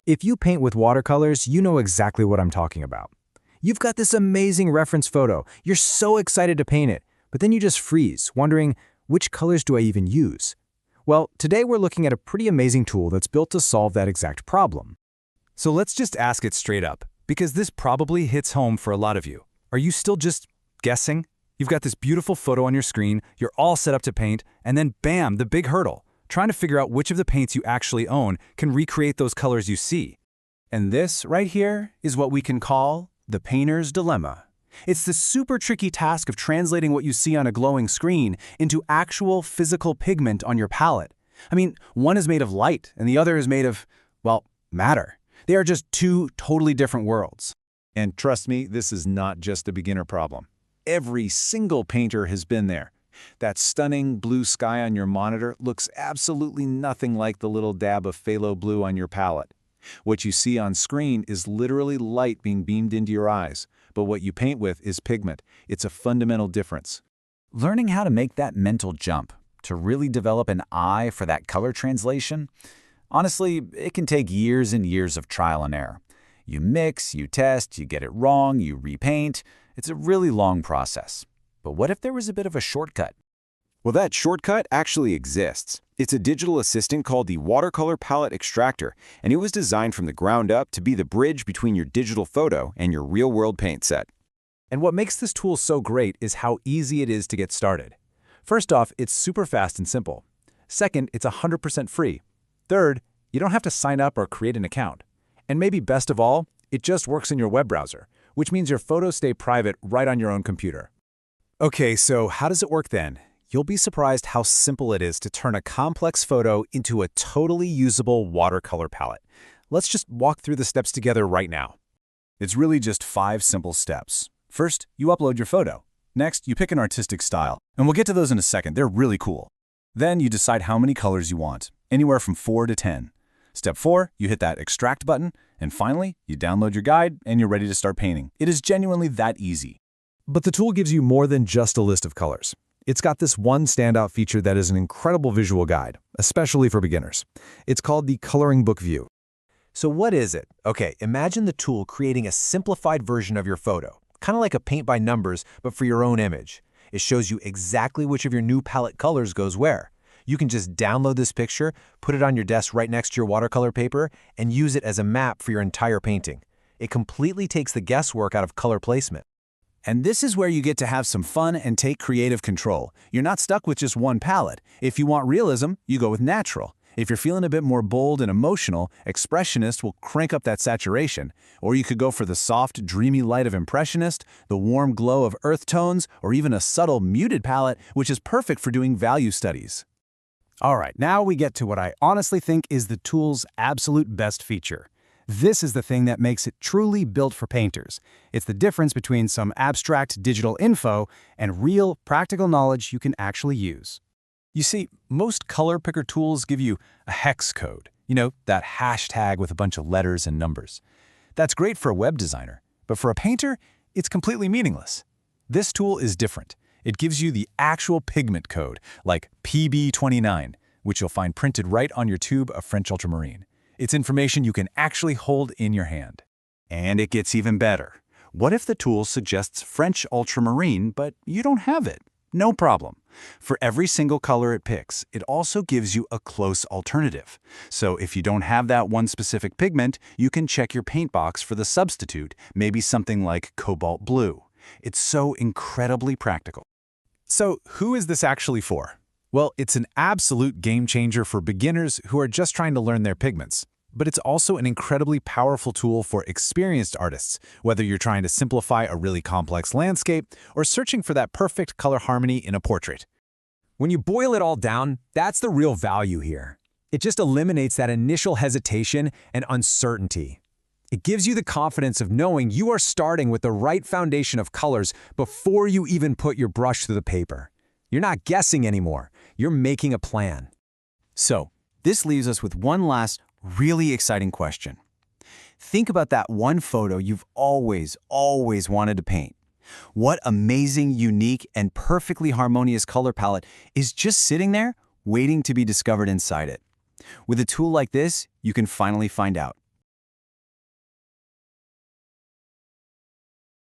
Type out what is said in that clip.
If you paint with watercolors, you know exactly what I'm talking about. You've got this amazing reference photo. You're so excited to paint it, but then you just freeze, wondering, which colors do I even use? Well, today we're looking at a pretty amazing tool that's built to solve that exact problem. So let's just ask it straight up, because this probably hits home for a lot of you. Are you still just guessing? You've got this beautiful photo on your screen, you're all set up to paint, and then bam, the big hurdle, trying to figure out which of the paints you actually own can recreate those colors you see. And this right here is what we can call the painter's dilemma. It's the super tricky task of translating what you see on a glowing screen into actual physical pigment on your palette. I mean, one is made of light and the other is made of, well, matter. They are just two totally different worlds. And trust me, this is not just a beginner problem. Every single painter has been there. That stunning blue sky on your monitor looks absolutely nothing like the little dab of phthalo blue on your palette. What you see on screen is literally light being beamed into your eyes, but what you paint with is pigment. It's a fundamental difference. Learning how to make that mental jump, to really develop an eye for that color translation, honestly, it can take years and years of trial and error. You mix, you test, you get it wrong, you repaint. It's a really long process. But what if there was a bit of a shortcut? Well, that shortcut actually exists. It's a digital assistant called the Watercolor Palette Extractor, and it was designed from the ground up to be the bridge between your digital photo and your real-world paint set. And what makes this tool so great is how easy it is to get started. First off, it's super fast and simple. Second, it's 100% free. Third, you don't have to sign up or create an account. And maybe best of all, it just works in your web browser, which means your photos stay private right on your own computer. Okay, so how does it work then? You'll be surprised how simple it is to turn a complex photo into a totally usable watercolor palette. Let's just walk through the steps together right now. It's really just 5 simple steps. First, you upload your photo. Next, you pick an artistic style, and we'll get to those in a second. They're really cool. Then you decide how many colors you want, anywhere from 4 to 10. Step 4, you hit that extract button, and finally, you download your guide and you're ready to start painting. It is genuinely that easy. But the tool gives you more than just a list of colors. It's got this one standout feature that is an incredible visual guide, especially for beginners. It's called the Coloring Book View. So what is it? Okay, imagine the tool creating a simplified version of your photo, kind of like a paint by numbers, but for your own image. It shows you exactly which of your new palette colors goes where. You can just download this picture, put it on your desk right next to your watercolor paper, and use it as a map for your entire painting. It completely takes the guesswork out of color placement. And this is where you get to have some fun and take creative control. You're not stuck with just one palette. If you want realism, you go with natural. If you're feeling a bit more bold and emotional, expressionist will crank up that saturation. Or you could go for the soft, dreamy light of impressionist, the warm glow of earth tones, or even a subtle, muted palette, which is perfect for doing value studies. All right, now we get to what I honestly think is the tool's absolute best feature. This is the thing that makes it truly built for painters. It's the difference between some abstract digital info and real, practical knowledge you can actually use. You see, most color picker tools give you a hex code, that hashtag with a bunch of letters and numbers. That's great for a web designer, but for a painter, it's completely meaningless. This tool is different. It gives you the actual pigment code, like PB29, which you'll find printed right on your tube of French ultramarine. It's information you can actually hold in your hand. And it gets even better. What if the tool suggests French ultramarine, but you don't have it? No problem. For every single color it picks, it also gives you a close alternative. So if you don't have that one specific pigment, you can check your paint box for the substitute, maybe something like cobalt blue. It's so incredibly practical. So who is this actually for? Well, it's an absolute game changer for beginners who are just trying to learn their pigments. But it's also an incredibly powerful tool for experienced artists, whether you're trying to simplify a really complex landscape or searching for that perfect color harmony in a portrait. When you boil it all down, that's the real value here. It just eliminates that initial hesitation and uncertainty. It gives you the confidence of knowing you are starting with the right foundation of colors before you even put your brush through the paper. You're not guessing anymore. You're making a plan. So, this leaves us with one last, really exciting question. Think about that one photo you've always wanted to paint. What amazing, unique, and perfectly harmonious color palette is just sitting there, waiting to be discovered inside it? With a tool like this, you can finally find out.